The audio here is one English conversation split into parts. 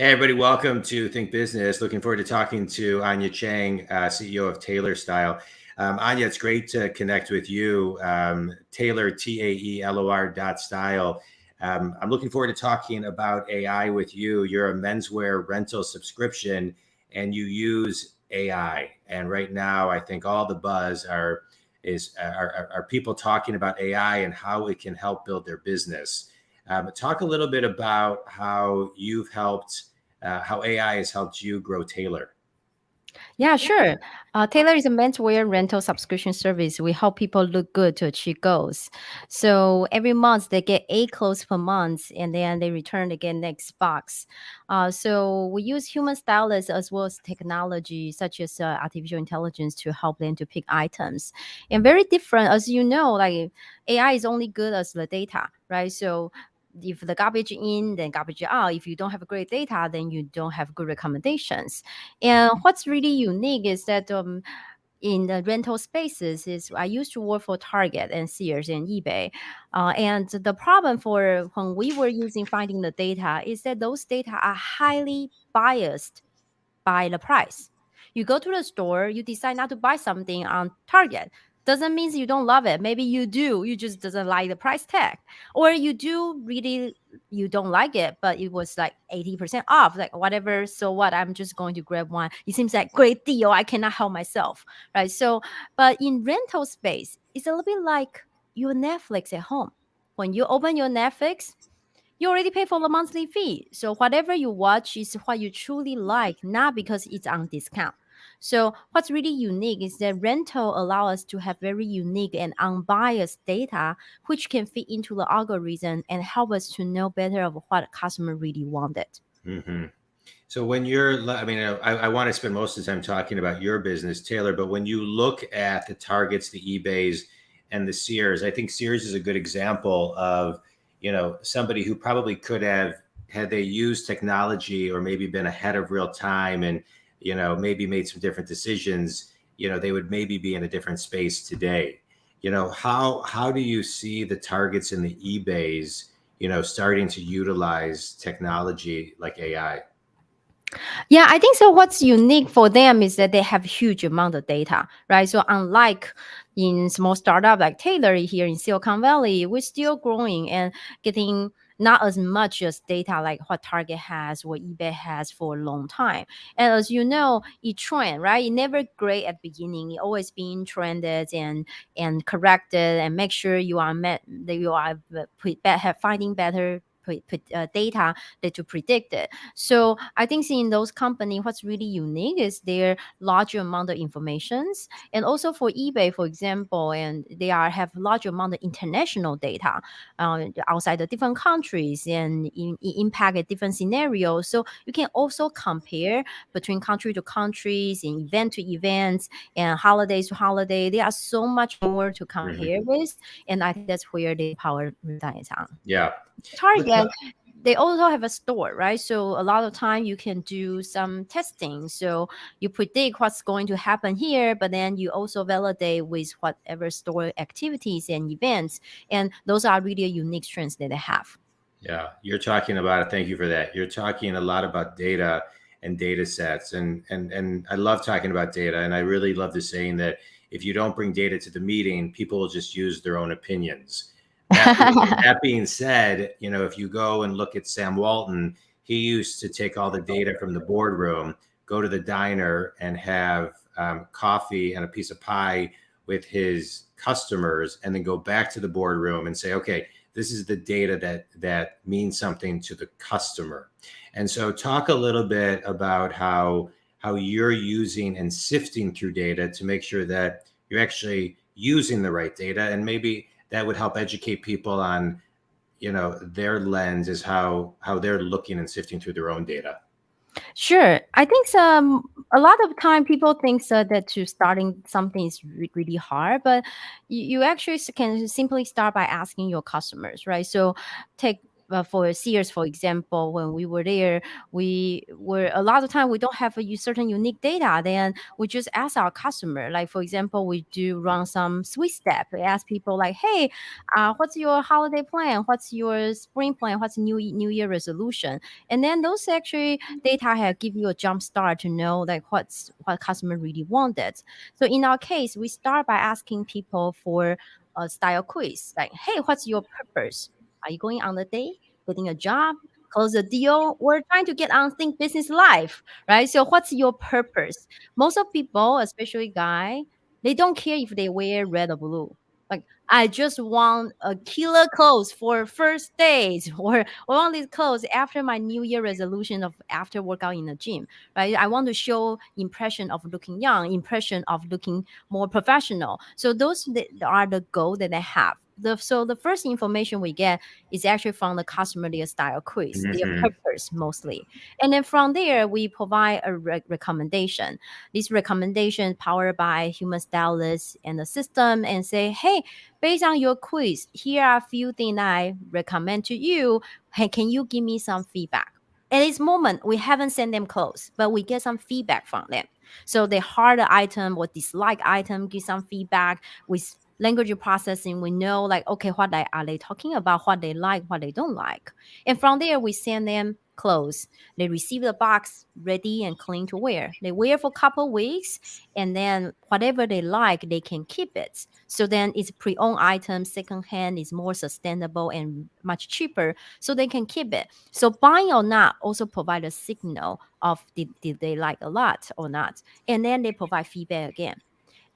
Hey, everybody, welcome to Think Business. Looking forward to talking to Anya Cheng, CEO of Taelor Style. Anya, it's great to connect with you. Taelor, Taelor.style. I'm looking forward to talking about AI with you. You're a menswear rental subscription and you use AI. And right now, I think all the buzz are people talking about AI and how it can help build their business. Talk a little bit about how you've helped, how AI has helped you grow Taelor. Yeah, sure. Tailor is a menswear rental subscription service. We help people look good to achieve goals. So every month they get 8 clothes per month, and then they return again next box. So we use human stylists as well as technology such as artificial intelligence to help them to pick items. And very different, as you know, like AI is only good as the data, right? So if the garbage in, then garbage out. If you don't have great data, then you don't have good recommendations. And what's really unique is that in the rental spaces is I used to work for Target and Sears and eBay. And the problem for when we were using finding the data is that those data are highly biased by the price. You go to the store, you decide not to buy something on Target. Doesn't mean you don't love it. Maybe you do. You just doesn't like the price tag. Or you do really you don't like it, but it was like 80% off, like whatever. So what? I'm just going to grab one. It seems like great deal. I cannot help myself. Right. So but in rental space, it's a little bit like your Netflix at home. When you open your Netflix, you already pay for the monthly fee. So whatever you watch is what you truly like, not because it's on discount. So what's really unique is that rental allow us to have very unique and unbiased data, which can fit into the algorithm and help us to know better of what customer really wanted. Mm-hmm. So when you're, I mean, I want to spend most of the time talking about your business, Taylor, but when you look at the Targets, the eBays, and the Sears, I think Sears is a good example of, somebody who probably could have, had they used technology or maybe been ahead of real time and, maybe made some different decisions, they would maybe be in a different space today. How do you see the Targets and the eBays, starting to utilize technology like AI? Yeah, I think so. What's unique for them is that they have huge amount of data, right? So unlike in small startup like Taylor here in Silicon Valley, we're still growing and getting not as much as data like what Target has, what eBay has for a long time. And as you know, it trend, right? It never great at beginning. It always being trended and corrected and make sure you are met that you are finding better data that to predict it. So I think in those companies, what's really unique is their larger amount of informations, and also for eBay, for example, and they have large amount of international data outside the different countries and impact a different scenarios. So you can also compare between country to countries and event to events and holidays to holiday. There are so much more to compare Mm-hmm. with, and I think that's where the power resides on. Yeah. Target, they also have a store, right? So a lot of time you can do some testing. So you predict what's going to happen here, but then you also validate with whatever store activities and events. And those are really unique strengths that they have. Yeah, you're talking about it. Thank you for that. You're talking a lot about data and data sets, and I love talking about data. And I really love the saying that if you don't bring data to the meeting, people will just use their own opinions. That being said, if you go and look at Sam Walton, he used to take all the data from the boardroom, go to the diner, and have coffee and a piece of pie with his customers, and then go back to the boardroom and say, okay, this is the data that means something to the customer. And so talk a little bit about how you're using and sifting through data to make sure that you're actually using the right data, and maybe that would help educate people on their lens is how they're looking and sifting through their own data. Sure. I think a lot of time people think that to starting something is really hard, but you actually can simply start by asking your customers, right? So take for Sears, for example, when we were there, we were a lot of time we don't have a certain unique data. Then we just ask our customer, like for example, we do run some sweet step. We ask people like, hey, what's your holiday plan? What's your spring plan? What's New Year resolution? And then those actually data have give you a jump start to know like what customer really wanted. So in our case, we start by asking people for a style quiz, like, hey, what's your purpose? Are you going on the date, getting a job, close a deal, or trying to get on think business life, right? So what's your purpose? Most of people, especially guy, they don't care if they wear red or blue. Like, I just want a killer clothes for first days, or I want these clothes after my New Year resolution of after workout in the gym, right? I want to show impression of looking young, impression of looking more professional. So those are the goal that they have. So the first information we get is actually from the customer, their style quiz, their Hmm. purpose mostly. And then from there, we provide a recommendation. This recommendation powered by human stylists and the system and say, hey, based on your quiz, here are a few things I recommend to you. Hey, can you give me some feedback? At this moment, we haven't sent them clothes, but we get some feedback from them. So the harder item or dislike item, give some feedback with language processing. We know like, okay, are they talking about, what they like, what they don't like. And from there, we send them clothes. They receive the box ready and clean to wear. They wear for a couple weeks, and then whatever they like, they can keep it. So then it's pre-owned item, secondhand is more sustainable and much cheaper, so they can keep it. So buying or not also provide a signal of did they like a lot or not. And then they provide feedback again.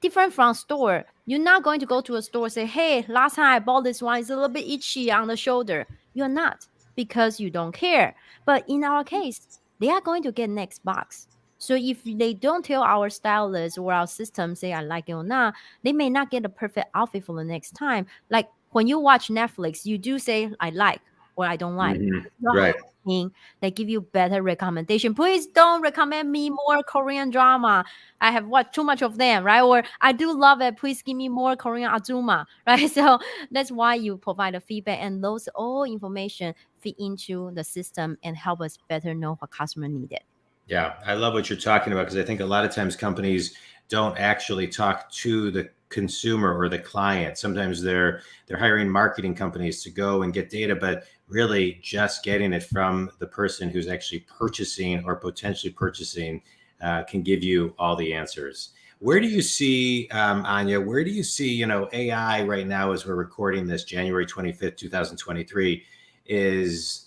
Different from store, you're not going to go to a store and say, hey, last time I bought this one, it's a little bit itchy on the shoulder. You're not, because you don't care. But in our case, they are going to get next box. So if they don't tell our stylist or our system say I like it or not, they may not get a perfect outfit for the next time. Like when you watch Netflix, you do say I like or I don't like. Hmm. You're Right. hoping they give you better recommendation. Please don't recommend me more Korean drama. I have watched too much of them, right? Or I do love it. Please give me more Korean Azuma, right? So that's why you provide a feedback, and those all information fit into the system and help us better know what customer needed. Yeah, I love what you're talking about because I think a lot of times companies don't actually talk to the consumer or the client. Sometimes they're hiring marketing companies to go and get data, but really just getting it from the person who's actually purchasing or potentially purchasing can give you all the answers. Where do you see, Anya? Where do you see, AI right now as we're recording this, January 25th, 2023, is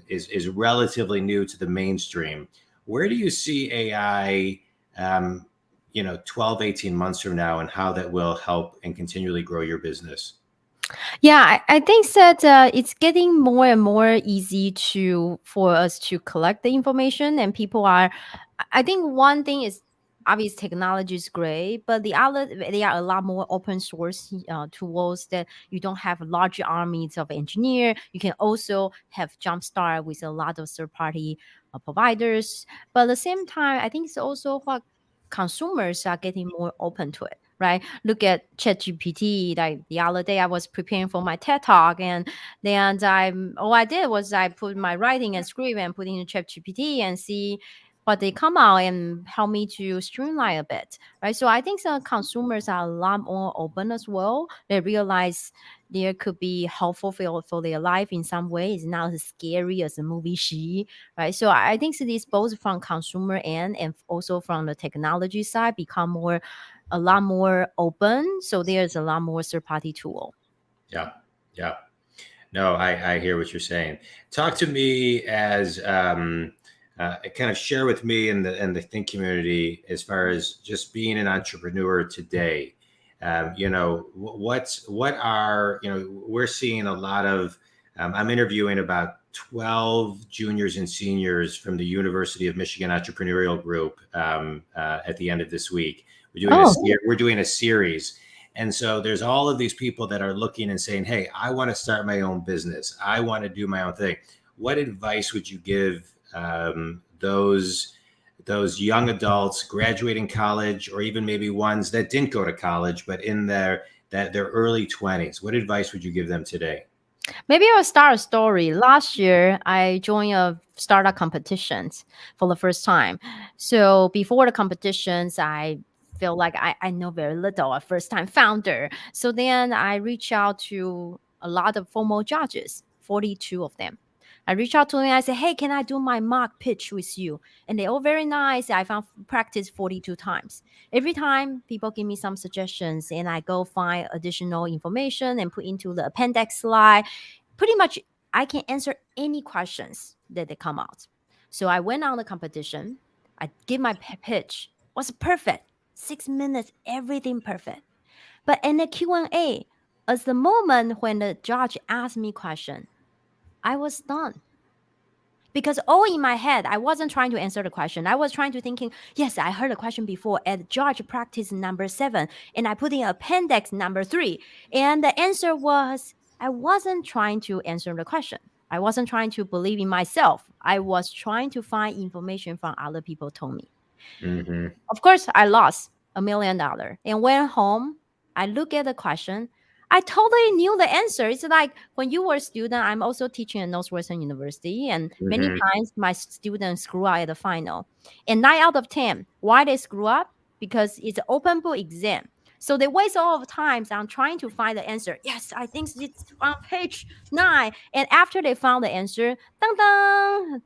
is relatively new to the mainstream. Where do you see AI, 12, 18 months from now, and how that will help and continually grow your business? Yeah, I think that it's getting more and more easy for us to collect the information, and people are. I think one thing is obvious technology is great, but the other there are a lot more open source tools that you don't have large armies of engineer. You can also have jumpstart with a lot of third party providers, but at the same time, I think it's also what consumers are getting more open to it, right? Look at ChatGPT. Like the other day, I was preparing for my TED talk, and then all I did was I put my writing and script and put in ChatGPT and see what they come out and help me to streamline a bit, right? So I think some consumers are a lot more open as well. They realize there could be helpful for their life in some way. It's not as scary as a movie she, right? So I think so this both from consumer end and also from the technology side become a lot more open. So there's a lot more third party tool. Yeah, yeah. No, I hear what you're saying. Talk to me as kind of share with me and the Think community as far as just being an entrepreneur today. What are we're seeing a lot of. I'm interviewing about 12 juniors and seniors from the University of Michigan Entrepreneurial Group at the end of this week. Oh, We're doing a series, and so there's all of these people that are looking and saying, hey, I want to start my own business. I want to do my own thing. What advice would you give those young adults graduating college, or even maybe ones that didn't go to college, but in their early 20s? What advice would you give them today? Maybe I'll start a story. Last year, I joined a startup competitions for the first time. So before the competitions, I feel like I know very little, a first time founder. So then I reached out to a lot of formal judges, 42 of them. I reached out to them. I said, "Hey, can I do my mock pitch with you?" And they all very nice. I found practice 42 times. Every time people give me some suggestions, and I go find additional information and put into the appendix slide. Pretty much I can answer any questions that they come out. So I went on the competition. I did my pitch. Was perfect. 6 minutes, everything perfect. But in the Q&A, as the moment when the judge asked me question, I was stunned because all in my head, I wasn't trying to answer the question. I was trying to thinking, yes, I heard the question before at judge practice number 7, and I put in appendix number 3, and the answer was I wasn't trying to answer the question. I wasn't trying to believe in myself. I was trying to find information from other people told me. Hmm. Of course, I lost $1 million and went home. I look at the question. I totally knew the answer. It's like when you were a student, I'm also teaching at Northwestern University, and many Hmm. times my students screw up at the final. And 9 out of 10, why they screw up? Because it's an open book exam. So they waste all of times on trying to find the answer. Yes, I think it's on page 9. And after they found the answer, dun dun,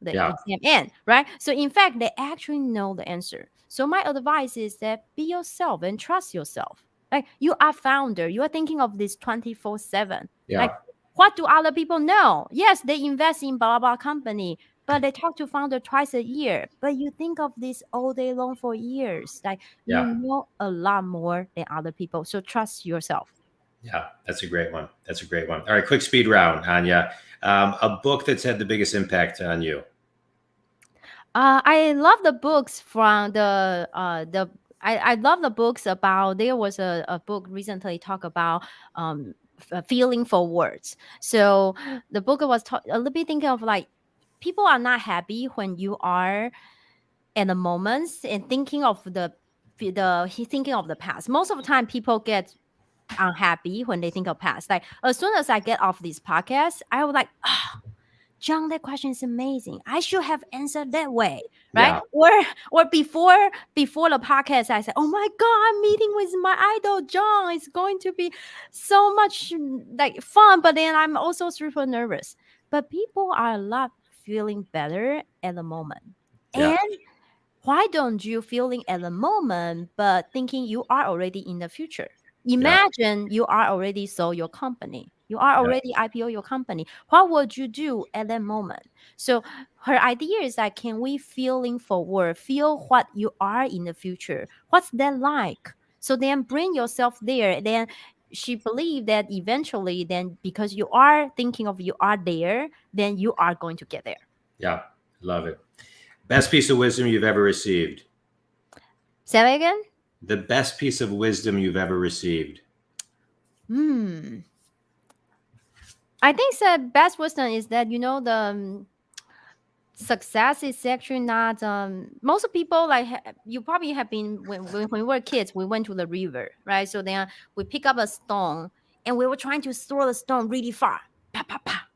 the Yeah. exam end, right? So in fact, they actually know the answer. So my advice is that be yourself and trust yourself. Like you are founder, you are thinking of this 24/7. Like Yeah. what do other people know? Yes, they invest in blah blah company, but they talk to founder twice a year. But you think of this all day long for years. Like you Yeah. know a lot more than other people. So trust yourself. Yeah. That's a great one. That's a great one. All right. Quick speed round, Anya. A book that's had the biggest impact on you. I love the books from the I love the books about there was a book recently talk about feeling for words. So the book was a little bit thinking of like people are not happy when you are in the moments and thinking of he thinking of the past. Most of the time people get unhappy when they think of past. Like as soon as I get off this podcast, I was like, John, that question is amazing. I should have answered that way, right? Yeah. Or before the podcast, I said, "Oh my God, I'm meeting with my idol, John. It's going to be so much like fun." But then I'm also super nervous. But people are a lot feeling better at the moment, Yeah. and why don't you feeling at the moment but thinking you are already in the future? Yeah. Imagine you are already sold your company, you are Yeah. already IPO your company. What would you do at that moment? So her idea is that can we feeling forward, feel what you are in the future, what's that like, so then bring yourself there. Then she believed that eventually then because you are thinking of you are there, then you are going to get there. Yeah. Love it. Best piece of wisdom you've ever received. Say that again. The best piece of wisdom you've ever received. Hmm. I think the best wisdom is that the success is actually not. Most people like you probably have been when we were kids. We went to the river, right? So then we pick up a stone and we were trying to throw the stone really far, pa pa pa.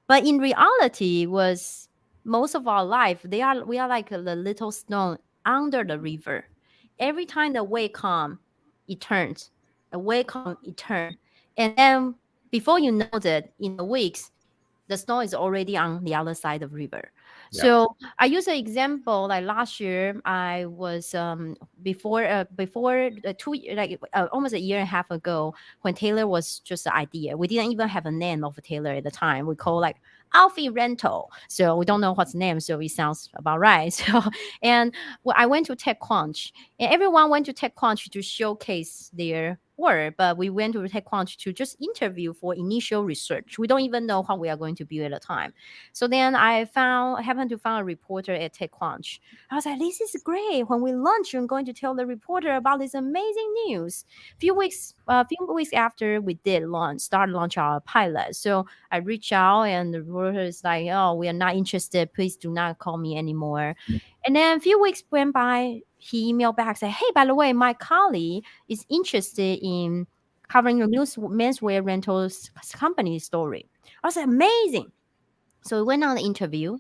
But in reality, was most of our life we are like the little stone under the river. Every time the wave come, it turns. The wave come, it turn, and then before you know it, in the weeks, the snow is already on the other side of the river. Yeah. So I use an example like last year I was before 2 like almost a year and a half ago when Taylor was just the idea. We didn't even have a name of Taylor at the time. We call like outfit rental. So we don't know what's the name. So it sounds about right. So and I went to TechCrunch and everyone went to TechCrunch to showcase their work, but we went to TechCrunch to just interview for initial research. We don't even know what we are going to build at the time. So then happened to find a reporter at TechCrunch. I was like, this is great. When we launch, I'm going to tell the reporter about this amazing news. Few weeks after we did launch our pilot. So I reached out and the reporter is like, oh, we are not interested. Please do not call me anymore. And then a few weeks went by, he emailed back, said, hey, by the way, my colleague is interested in covering a new menswear rentals company story. I was like, amazing. So we went on the interview,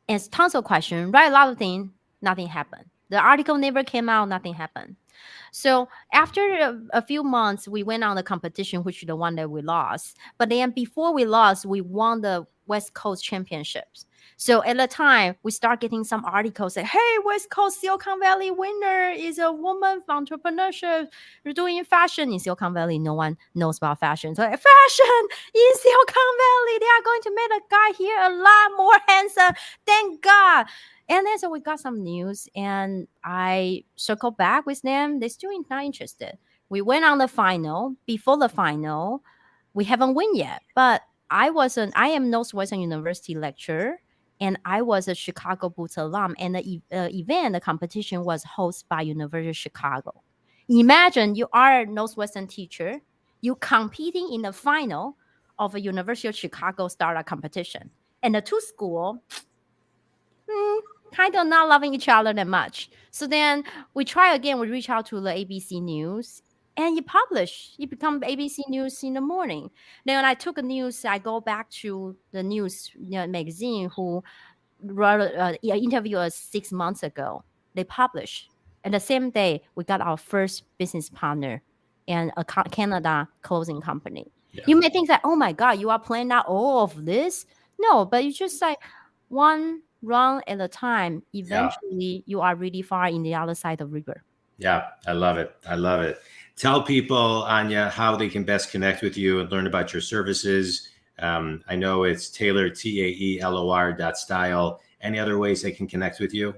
and tons of questions, write a lot of things, nothing happened. The article never came out, nothing happened. So after a few months, we went on the competition, which is the one that we lost. But then before we lost, we won the West Coast Championships. So at the time, we start getting some articles say, "Hey, West Coast Silicon Valley winner is a woman for entrepreneurship. You're doing fashion in Silicon Valley. No one knows about fashion. So fashion in Silicon Valley, they are going to make a guy here a lot more handsome. Thank God." And then so we got some news, and I circled back with them. They're still not interested. We went on the final. Before the final, we haven't won yet. But I am Northwestern University lecturer, and I was a Chicago Boots alum. And the competition was hosted by University of Chicago. Imagine you are a Northwestern teacher, you competing in the final of a University of Chicago startup competition, and the two schools kind of not loving each other that much. So then we try again. We reach out to the ABC News, and you publish. You become ABC News in the morning. Then when I took a news, I go back to the news magazine who wrote an interview us 6 months ago. They published. And the same day, we got our first business partner and a Canada clothing company. Yeah. You may think that, oh my God, you are planning out all of this. No, but you just like one run at a time. Eventually, you are really far in the other side of the river. Yeah, I love it. I love it. Tell people, Anya, how they can best connect with you and learn about your services. I know it's Taelor, TAELOR.style. Any other ways they can connect with you?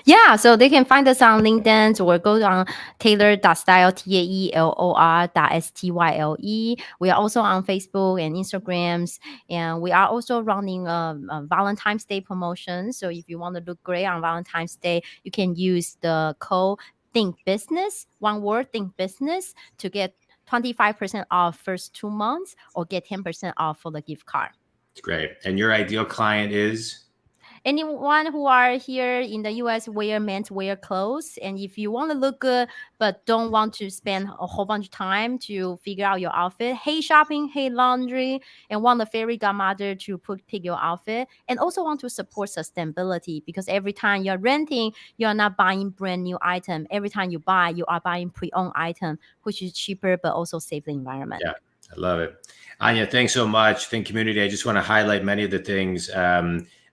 Yeah, so they can find us on LinkedIn or go on Taelor.style, TAELOR.style. We are also on Facebook and Instagrams, and we are also running a Valentine's Day promotion. So if you want to look great on Valentine's Day, you can use the code Think Business, one word, Think Business, to get 25% off first 2 months or get 10% off for the gift card. It's great. And your ideal client is? Anyone who are here in the US wear menswear clothes, and if you want to look good but don't want to spend a whole bunch of time to figure out your outfit, hate shopping, hate laundry, and want a fairy godmother to pick your outfit, and also want to support sustainability, because every time you're renting, you're not buying brand new item. Every time you buy, you are buying pre-owned item, which is cheaper but also save the environment. Yeah, I love it. Anya, thanks so much. Think community, I just want to highlight many of the things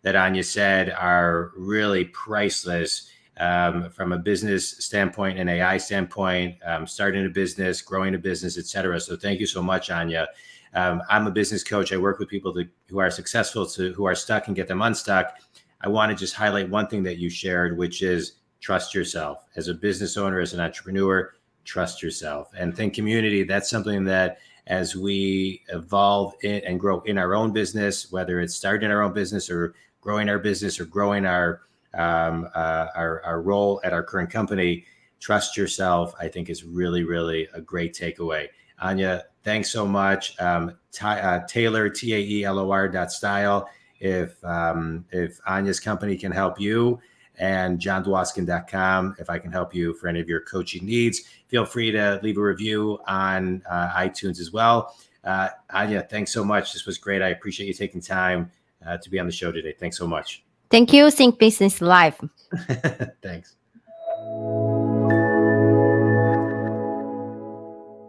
that Anya said are really priceless from a business standpoint, an AI standpoint, starting a business, growing a business, et cetera. So thank you so much, Anya. I'm a business coach. I work with people who are successful, who are stuck, and get them unstuck. I want to just highlight one thing that you shared, which is trust yourself. As a business owner, as an entrepreneur, trust yourself. And think community, that's something that as we evolve and grow in our own business, whether it's starting our own business or growing our business or growing our role at our current company, trust yourself, I think is really, really a great takeaway. Anya, thanks so much. Taelor, TAELOR.style. If Anya's company can help you, and JonDwoskin.com, if I can help you for any of your coaching needs. Feel free to leave a review on iTunes as well. Anya, thanks so much. This was great. I appreciate you taking time to be on the show today. Thanks so much. Thank you. Think Business Live. Thanks.